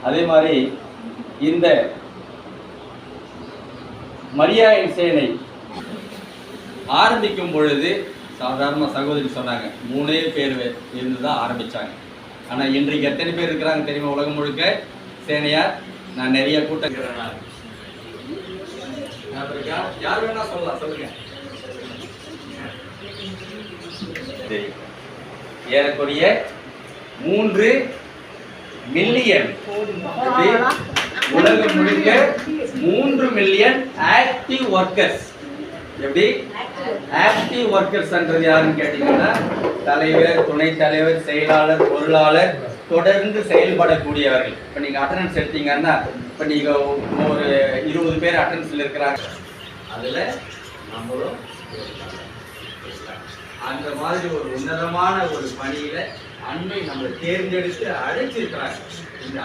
அதே மாதிரி இந்த மரியாயன் சேனை ஆரம்பிக்கும் பொழுது சாதாரணமாக சகோதரி சொன்னாங்க 3 பேர் இருந்து தான் ஆரம்பித்தாங்க. ஆனால் இன்றைக்கு எத்தனை பேர் இருக்கிறாங்க தெரியுமா? உலகம் முழுக்க சேனையார். நான் நிறைய கூட்டம் யார் வேணா சொல்லலாம், சொல்லுங்க. ஏறக்குறைய 3 மில்லியன், உலகம் முழுக்க 3 மில்லியன் ஆக்டிவ் ஒர்க்கர்ஸ். எப்படி ஆக்டிவ் ஒர்க்கர்ஸ் என்றது யாருன்னு கேட்டீங்கன்னா தலைவர், துணைத் தலைவர், செயலாளர், பொருளாளர், தொடர்ந்து செயல்படக்கூடியவர்கள். இப்போ நீங்கள் அட்டண்டன்ஸ் எடுத்தீங்கன்னா இப்போ நீங்கள் ஒரு 20 பேர் அட்டண்டன்ஸில் இருக்கிறாங்க, அதில் நம்மளும் அந்த மாதிரி ஒரு உன்னதமான ஒரு பணியில் அன்னை நம்மளை தேர்ந்தெடுத்து அழைச்சிருக்கிறாங்க. இந்த